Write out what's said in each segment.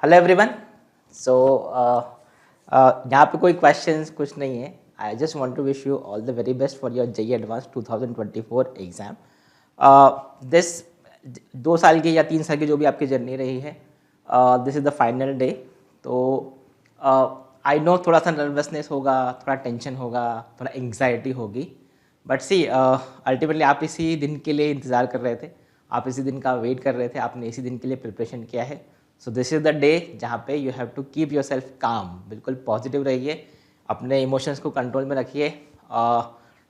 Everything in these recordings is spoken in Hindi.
Hello everyone. सो यहाँ पे कोई क्वेश्चंस कुछ नहीं है। I just want to wish you all the very best for your JEE advance 2024 exam. This 2 साल की या 3 साल की जो भी आपकी जर्नी रही है, this is the final day. तो आई नो थोड़ा सा नर्वसनेस होगा, थोड़ा टेंशन होगा, थोड़ा एंग्जाइटी होगी, बट सी अल्टीमेटली आप इसी दिन के लिए इंतज़ार कर रहे थे, आप इसी दिन का वेट कर रहे थे, आपने इसी दिन के लिए प्रिपरेशन किया है। So this is the day जहाँ पे you have to keep your self calm. बिल्कुल पॉजिटिव रहिए, अपने इमोशंस को कंट्रोल में रखिए।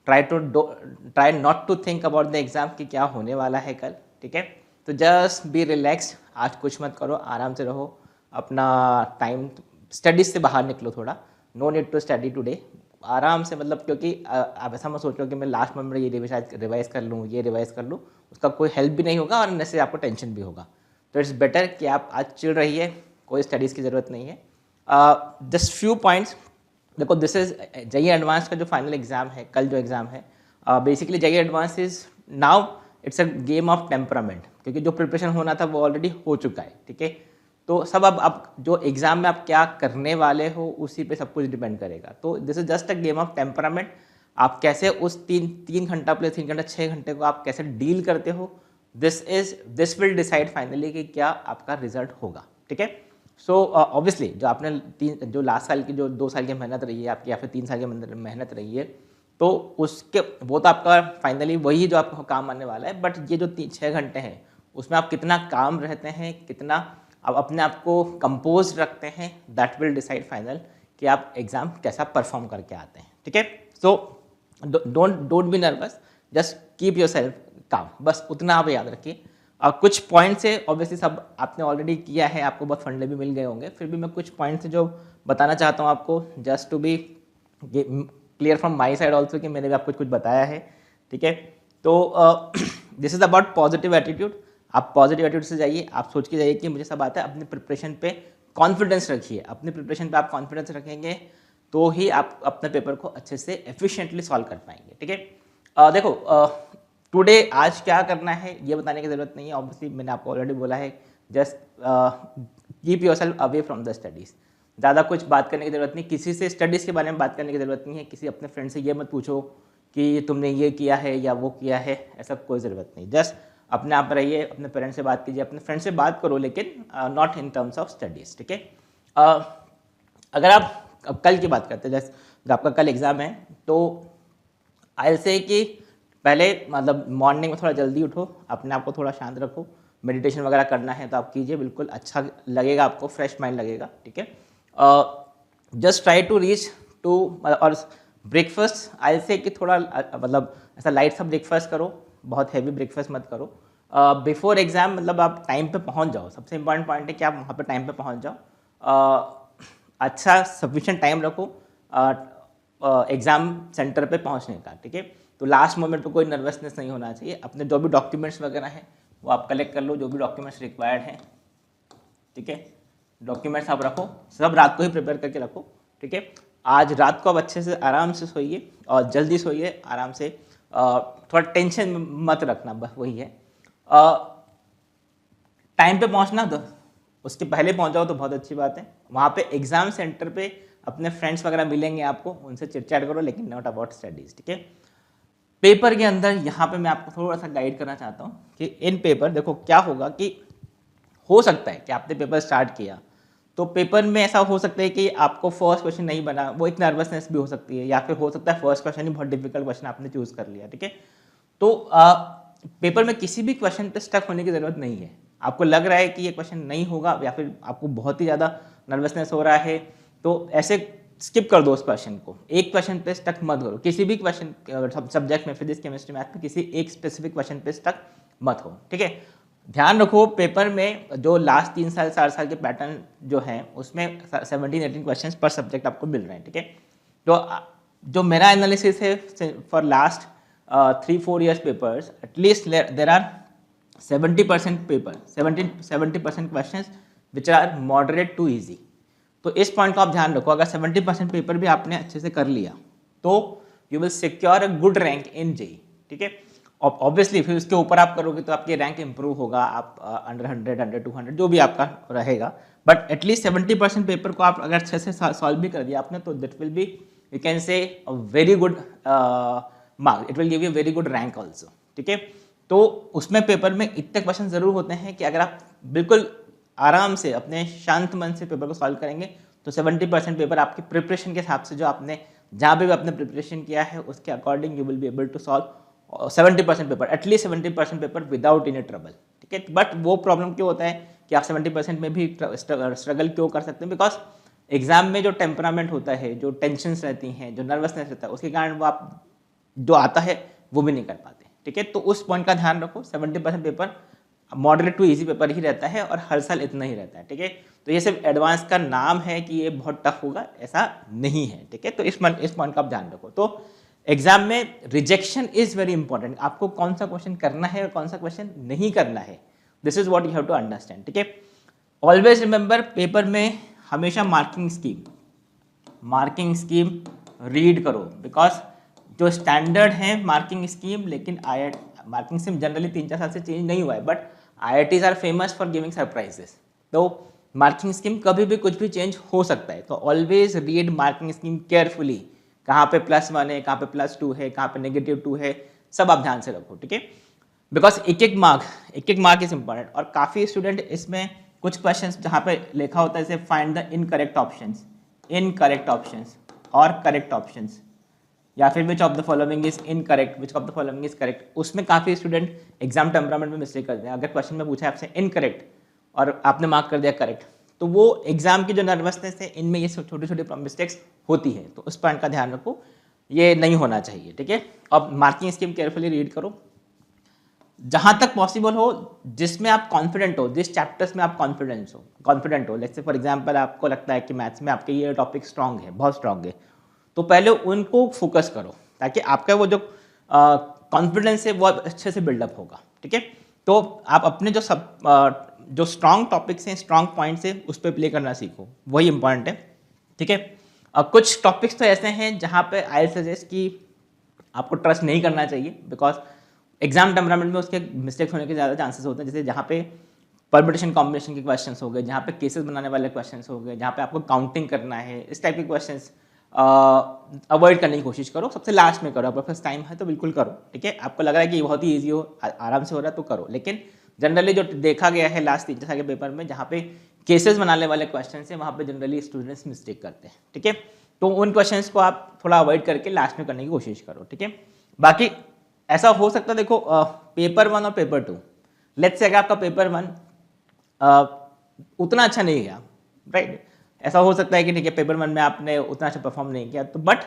Try not to think about the exam कि क्या होने वाला है कल, ठीक है। तो जस्ट बी रिलैक्स्ड, आज कुछ मत करो, आराम से रहो, अपना टाइम स्टडीज से बाहर निकलो थोड़ा। No need to study today, आराम से, मतलब क्योंकि आप ऐसा मत सोच लो कि मैं लास्ट मोमेंट में ये रिवाइज कर लूँ, ये रिवाइज कर लूँ, उसका कोई हेल्प भी नहीं होगा और इससे आपको टेंशन भी होगा। तो इट्स बेटर कि आप आज चिल रहिए, कोई स्टडीज़ की ज़रूरत नहीं है। Just few points. देखो, दिस इज जेईई एडवांस का जो फाइनल एग्जाम है, कल जो एग्ज़ाम है, basically JEE advance is now it's a game of temperament, क्योंकि जो प्रिपरेशन होना था वो ऑलरेडी हो चुका है, ठीक है। तो सब अब जो एग्ज़ाम में आप क्या करने वाले हो उसी पे सब कुछ डिपेंड करेगा। तो this is just a game of temperament. आप कैसे उस तीन घंटा प्लस 3 घंटा 6 घंटे को आप कैसे डील करते हो, दिस विल डिसाइड फाइनली कि क्या आपका रिजल्ट होगा, ठीक है। सो ऑब्वियसली जो आपने जो लास्ट साल की जो 2 साल की मेहनत रही है आपकी, या फिर 3 साल की मेहनत रही है, तो उसके वो तो आपका फाइनली वही जो आपको काम आने वाला है। बट ये जो 6 घंटे हैं उसमें आप कितना काम रहते हैं, कितना आप अपने आप को कंपोज रखते हैं, दैट विल डिसाइड फाइनल कि आप एग्ज़ाम कैसा परफॉर्म करके आते हैं, ठीक है। So don't be nervous, just keep your self काम, बस उतना आप याद रखिए। कुछ पॉइंट्स है, ऑब्वियसली सब आपने ऑलरेडी किया है, आपको बहुत फंडे भी मिल गए होंगे, फिर भी मैं कुछ पॉइंट्स जो बताना चाहता हूँ आपको, just to be clear from my side also कि मैंने भी आपको कुछ बताया है, ठीक है। तो this is about positive attitude. आप पॉजिटिव एटीट्यूड से जाइए, आप सोच के जाइए कि मुझे सब आता है। अपनी प्रिपरेशन पे कॉन्फिडेंस रखिए, अपनी प्रिपरेशन पे आप कॉन्फिडेंस रखेंगे तो ही आप अपने पेपर को अच्छे से एफिशिएंटली सॉल्व कर पाएंगे, ठीक है। देखो, टुडे आज क्या करना है ये बताने की ज़रूरत नहीं है, ऑब्वियसली मैंने आपको ऑलरेडी बोला है। Just keep your self away from the studies. ज़्यादा कुछ बात करने की ज़रूरत नहीं, किसी से स्टडीज़ के बारे में बात करने की ज़रूरत नहीं है। किसी अपने फ्रेंड से ये मत पूछो कि तुमने ये किया है या वो किया है, ऐसा कोई ज़रूरत नहीं। जस्ट अपने आप रहिए, अपने पेरेंट्स से बात कीजिए, अपने फ्रेंड से बात करो, लेकिन not in terms of studies, ठीक है। अगर आप अब कल की बात करते हैं, जैसे जब आपका कल एग्ज़ाम है, तो आई से कि पहले मतलब मॉर्निंग में थोड़ा जल्दी उठो, अपने आप को थोड़ा शांत रखो, मेडिटेशन वगैरह करना है तो आप कीजिए, बिल्कुल अच्छा लगेगा आपको, फ्रेश माइंड लगेगा, ठीक है। Just try to reach to, और ब्रेकफास्ट आई से कि थोड़ा मतलब ऐसा लाइट सा ब्रेकफास्ट करो, बहुत हैवी ब्रेकफास्ट मत करो। बिफोर एग्ज़ाम मतलब आप टाइम पे पहुंच जाओ, सबसे इंपॉर्टेंट पॉइंट है कि आप वहाँ पे टाइम पे पहुंच जाओ। अच्छा सफिशिएंट टाइम रखो एग्ज़ाम सेंटर पे पहुंचने का, ठीक है। तो लास्ट मोमेंट पे कोई नर्वसनेस नहीं होना चाहिए। अपने जो भी डॉक्यूमेंट्स वगैरह हैं वो आप कलेक्ट कर लो, जो भी डॉक्यूमेंट्स रिक्वायर्ड हैं, ठीक है। डॉक्यूमेंट्स आप रखो, सब रात को ही प्रिपेयर करके रखो, ठीक है। आज रात को आप अच्छे से आराम से सोइए और जल्दी सोइए, आराम से, थोड़ा टेंशन मत रखना, बस वही है। टाइम पे पहुंचना, तो उसके पहले पहुंच जाओ तो बहुत अच्छी बात है। वहाँ पे एग्ज़ाम सेंटर पे अपने फ्रेंड्स वगैरह मिलेंगे आपको, उनसे चिट चैट करो, लेकिन नॉट अबाउट स्टडीज़, ठीक है। पेपर के अंदर यहाँ पे मैं आपको थोड़ा सा गाइड करना चाहता हूँ कि इन पेपर देखो क्या होगा कि हो सकता है कि आपने पेपर स्टार्ट किया तो पेपर में ऐसा हो सकता है कि आपको फर्स्ट क्वेश्चन नहीं बना, वो एक नर्वसनेस भी हो सकती है, या फिर हो सकता है फर्स्ट क्वेश्चन ही बहुत डिफिकल्ट क्वेश्चन आपने चूज़ कर लिया, ठीक है। तो पेपर में किसी भी क्वेश्चन पे स्टक होने की ज़रूरत नहीं है। आपको लग रहा है कि ये क्वेश्चन नहीं होगा या फिर आपको बहुत ही ज़्यादा नर्वसनेस हो रहा है, तो ऐसे स्किप कर दो उस क्वेश्चन को, एक क्वेश्चन पे स्टक मत करो। किसी भी क्वेश्चन सब्जेक्ट में, फिजिक्स केमिस्ट्री मैथ में किसी एक स्पेसिफिक क्वेश्चन पे स्टक मत हो, ठीक है। ध्यान रखो पेपर में जो लास्ट 3 साल 4 साल के पैटर्न जो हैं उसमें 17-18 क्वेश्चन पर सब्जेक्ट आपको मिल रहे हैं, ठीक है। तो जो मेरा एनालिसिस है for last 3-4 years papers, at least there are 70% paper, 70% question which are moderate to easy. तो इस पॉइंट को आप ध्यान रखो, अगर 70% पेपर भी आपने अच्छे से कर लिया तो you will secure a good rank in JEE, ठीक है। ऑब्वियसली फिर उसके ऊपर आप करोगे तो आपकी रैंक इंप्रूव होगा, आप अंडर 100, अंडर 200 जो भी आपका रहेगा, बट एटलीस्ट 70% पेपर को आप अगर अच्छे से सॉल्व भी कर दिया आपने तो that will be you can say a very good mark, it will give you very good rank also, ठीक है। तो उसमें पेपर में इतने क्वेश्चन जरूर होते हैं कि अगर आप बिल्कुल आराम से अपने शांत मन से पेपर को सॉल्व करेंगे तो 70% पेपर आपकी प्रिपरेशन के हिसाब से जो आपने जहाँ पे भी आपने प्रिपरेशन किया है उसके according you will be able to solve 70% paper, एटलीस्ट 70% पेपर विदाउट एनी ट्रबल, ठीक है। बट वो प्रॉब्लम क्यों होता है कि आप 70% में भी स्ट्रगल क्यों कर सकते हैं, बिकॉज एग्जाम में जो टेम्परामेंट होता है, जो टेंशन्स रहती हैं, जो नर्वसनेस रहता है, उसके कारण वो आप जो आता है वो भी नहीं कर पाते, ठीक है। तो उस पॉइंट का ध्यान रखो, 70% paper moderate to easy paper ही रहता है और हर साल इतना ही रहता है, ठीक है। तो ये सिर्फ एडवांस का नाम है कि ये बहुत टफ होगा, ऐसा नहीं है, ठीक है। तो इस पॉइंट का आप ध्यान रखो। तो एग्जाम में रिजेक्शन इज वेरी इंपॉर्टेंट, आपको कौन सा क्वेश्चन करना है और कौन सा क्वेश्चन नहीं करना है, this is what you have to understand, ठीक है। ऑलवेज रिमेंबर, पेपर में हमेशा मार्किंग स्कीम रीड करो, बिकॉज जो स्टैंडर्ड है मार्किंग स्कीम, लेकिन मार्किंग स्कीम जनरली 3-4 साल से चेंज नहीं हुआ है, but IITs are famous for giving surprises. तो मार्किंग स्कीम कभी भी कुछ भी चेंज हो सकता है, तो always read marking scheme carefully, कहाँ पे +1 है, कहाँ पे +2 है, कहाँ पे -2 है, सब आप ध्यान से रखो, ठीक है। बिकॉज एक एक मार्क इज इंपॉर्टेंट, और काफ़ी स्टूडेंट इसमें कुछ क्वेश्चंस जहाँ पे लिखा होता है जैसे फाइंड द इनकरेक्ट ऑप्शंस और करेक्ट ऑप्शंस, या फिर which of the following is incorrect, which of the following is correct, उसमें काफ़ी स्टूडेंट एग्जाम टेम्परामेंट में मिस्टेक करते हैं। अगर क्वेश्चन में पूछा है आपसे इनकरेक्ट और आपने मार्क कर दिया करेक्ट, तो वो एग्जाम की जो नर्वसनेस है, इनमें ये छोटी छोटी मिस्टेक्स होती है, तो उस पॉइंट का ध्यान रखो, ये नहीं होना चाहिए, ठीक है। अब मार्किंग स्कीम केयरफुली रीड करो, जहां तक पॉसिबल हो जिसमें आप कॉन्फिडेंट हो, जिस चैप्टर्स में आप कॉन्फिडेंट हो, लेट्स से फॉर एग्जांपल आपको लगता है कि मैथ्स में आपके ये टॉपिक स्ट्रांग है, बहुत स्ट्रांग है, तो पहले उनको फोकस करो ताकि आपका वो जो कॉन्फिडेंस है वो अच्छे से बिल्डअप होगा, ठीक है। तो आप अपने जो स्ट्रांग टॉपिक्स हैं, स्ट्रांग पॉइंट्स हैं, उस पर प्ले करना सीखो, वही इंपॉर्टेंट है, ठीक है। कुछ टॉपिक्स तो ऐसे हैं जहाँ पे आई सजेस्ट कि आपको ट्रस्ट नहीं करना चाहिए, बिकॉज एग्जाम टेम्परामेंट में उसके मिस्टेक्स होने के ज़्यादा चांसेस होते हैं, जैसे जहाँ पे परम्यूटेशन कॉम्बिनेशन के क्वेश्चंस हो गए, जहाँ पे केसेस बनाने वाले क्वेश्चंस हो गए, जहाँ पे आपको काउंटिंग करना है, इस टाइप के क्वेश्चंस अवॉइड करने की कोशिश करो, सबसे लास्ट में करो। आपके पास टाइम है तो बिल्कुल करो, ठीक है। आपको लग रहा है कि बहुत ही ईजी हो, आराम से हो रहा है तो करो, लेकिन जनरली जो देखा गया है लास्ट 3-4 साल के पेपर में, जहाँ पे केसेस बनाने वाले क्वेश्चन है, वहाँ पे जनरली स्टूडेंट्स मिस्टेक करते हैं, ठीक है। तो उन क्वेश्चंस को आप थोड़ा अवॉइड करके लास्ट में करने की कोशिश करो, ठीक है। बाकी ऐसा हो सकता है, देखो पेपर 1 और पेपर 2, लेट्स से अगर आपका पेपर 1 उतना अच्छा नहीं गया, राइट, ऐसा हो सकता है कि ठीक है पेपर 1 में आपने उतना अच्छा परफॉर्म नहीं किया, तो बट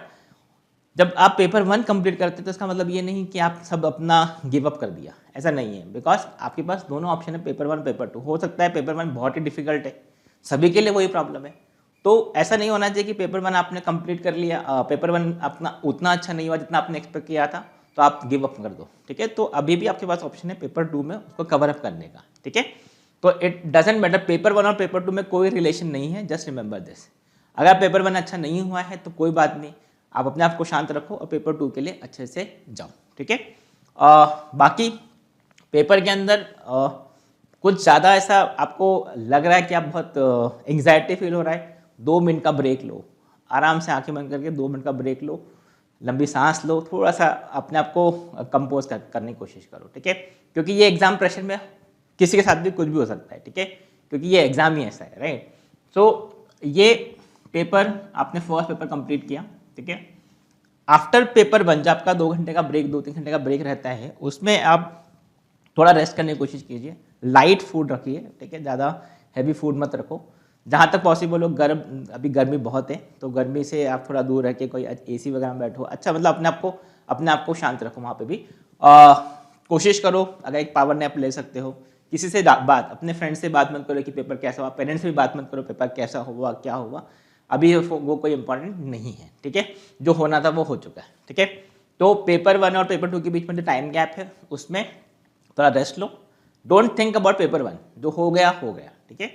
जब आप पेपर 1 कंप्लीट करते हैं तो इसका मतलब ये नहीं कि आप सब अपना गिव अप कर दिया, ऐसा नहीं है, बिकॉज आपके पास दोनों ऑप्शन है, पेपर 1 पेपर 2। हो सकता है पेपर 1 बहुत ही डिफिकल्ट है, सभी के लिए वही प्रॉब्लम है, तो ऐसा नहीं होना चाहिए कि पेपर 1 आपने कंप्लीट कर लिया, पेपर 1 अपना उतना अच्छा नहीं हुआ जितना आपने एक्सपेक्ट किया था, तो आप गिव अप कर दो, ठीक है। तो अभी भी आपके पास ऑप्शन है पेपर 2 में उसको कवर अप करने का, ठीक है। तो इट डजेंट मैटर, पेपर 1 और पेपर 2 में कोई रिलेशन नहीं है, जस्ट रिमेंबर दिस। अगर पेपर 1 अच्छा नहीं हुआ है तो कोई बात नहीं, आप अपने आप को शांत रखो और पेपर 2 के लिए अच्छे से जाओ, ठीक है। बाकी पेपर के अंदर कुछ ज़्यादा ऐसा आपको लग रहा है कि आप बहुत एंग्जाइटी फील हो रहा है, 2 मिनट का ब्रेक लो, आराम से आंखें बंद करके 2 मिनट का ब्रेक लो, लंबी सांस लो, थोड़ा सा अपने आप को कंपोज करने की कोशिश करो, ठीक है। क्योंकि ये एग्जाम प्रेशर में किसी के साथ भी कुछ भी हो सकता है, ठीक है, क्योंकि ये एग्जाम ही ऐसा है, राइट। सो ये पेपर आपने फर्स्ट पेपर कंप्लीट किया, ठीक है। आफ्टर पेपर 1 जब आपका 2 घंटे का ब्रेक, 2-3 घंटे का ब्रेक रहता है, उसमें आप थोड़ा रेस्ट करने की कोशिश कीजिए, लाइट फूड रखिए, ठीक है, ज़्यादा हैवी फूड मत रखो, जहाँ तक पॉसिबल हो। अभी गर्मी बहुत है, तो गर्मी से आप थोड़ा दूर रह के कोई AC वगैरह में बैठो, अच्छा, मतलब अपने आप को शांत रखो। वहाँ पे भी कोशिश करो, अगर एक पावर नैप ले सकते हो, किसी से अपने फ्रेंड से बात मत करो कि पेपर कैसा हुआ, पेरेंट्स से भी बात मत करो पेपर कैसा हुआ, क्या हुआ, अभी वो कोई इंपॉर्टेंट नहीं है, ठीक है। जो होना था वो हो चुका है, ठीक है। तो पेपर 1 और पेपर 2 के बीच में जो टाइम गैप है उसमें थोड़ा रेस्ट लो, डोंट थिंक अबाउट पेपर 1, जो हो गया, ठीक है।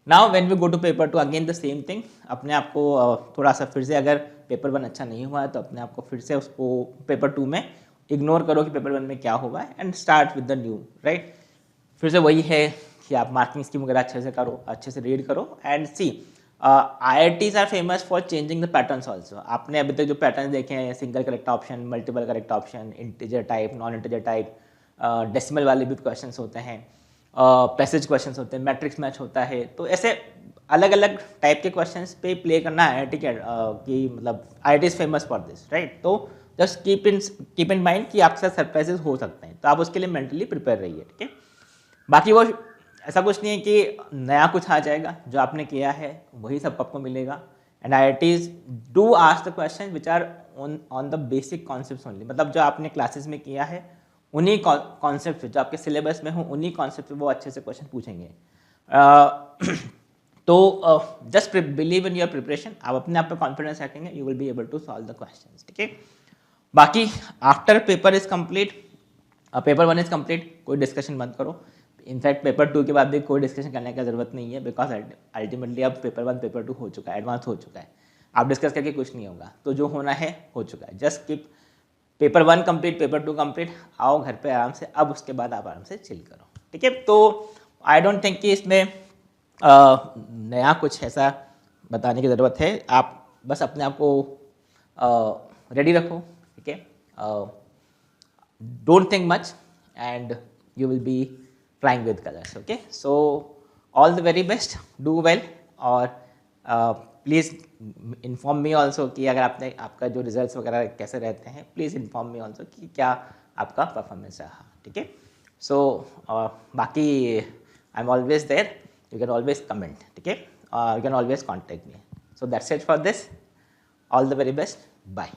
Now when we go to paper 2, again the same thing, अपने आप को थोड़ा सा फिर से, अगर पेपर 1 अच्छा नहीं हुआ है तो अपने आप को फिर से उसको पेपर 2 में इग्नोर करो कि पेपर 1 में क्या हुआ है, and start with the new, right. फिर से वही है कि आप मार्किंग स्कीम वगैरह अच्छे से करो, अच्छे से रीड करो and see IITs are famous for changing the patterns also. आपने अभी तक जो पैटर्न देखे हैं, single correct option, multiple correct option, integer type, non integer type, decimal वाले भी क्वेश्चंस होते हैं, पैसेज क्वेश्चंस होते हैं, मैट्रिक्स मैच होता है, तो ऐसे अलग अलग टाइप के क्वेश्चंस पे प्ले करना है IIT की मतलब IIT is famous for this, right. तो जस्ट कीप इन माइंड कि आपके साथ सरप्राइजेस हो सकते हैं, तो आप उसके लिए मेंटली प्रिपेयर रहिए, ठीक है। बाकी वो ऐसा कुछ नहीं है कि नया कुछ आ जाएगा, जो आपने किया है वही सब आपको मिलेगा। And IITs do ask the question which are on the basic concepts only, मतलब जो आपने क्लासेस में किया है उन्हीं कॉन्सेप्ट जो आपके सिलेबस में हो उन्हीं कॉन्सेप्ट वो अच्छे से क्वेश्चन पूछेंगे। तो just believe in your preparation, आप अपने आप पे कॉन्फिडेंस रखेंगे, you will be able to solve the questions, ठीक है। बाकी after paper is complete, paper 1 is complete, कोई डिस्कशन मत करो। इनफैक्ट पेपर 2 के बाद भी कोई डिस्कशन करने की ज़रूरत नहीं है, बिकॉज अल्टीमेटली अब पेपर 1 पेपर 2 हो चुका है, एडवांस हो चुका है, आप डिस्कस करके कुछ नहीं होगा, तो जो होना है हो चुका है। Just keep paper 1 complete, paper 2 complete, आओ घर पे आराम से, अब उसके बाद आप आराम से चिल करो, ठीक है। तो आई डोंट थिंक कि इसमें नया कुछ ऐसा बताने की ज़रूरत है, आप बस अपने आप को रेडी रखो, ठीक है। Don't think much and you will be flying with colours, okay. So all the very best, do well, और प्लीज़ इन्फॉर्म मी ऑल्सो कि अगर आपने आपका जो रिजल्ट्स वगैरह कैसे रहते हैं, प्लीज़ इन्फॉर्म मी ऑल्सो कि क्या आपका परफॉर्मेंस रहा, ठीक है। सो बाकी I am always there, you can always comment, okay, you can always contact me. So that's it for this, all the very best, bye.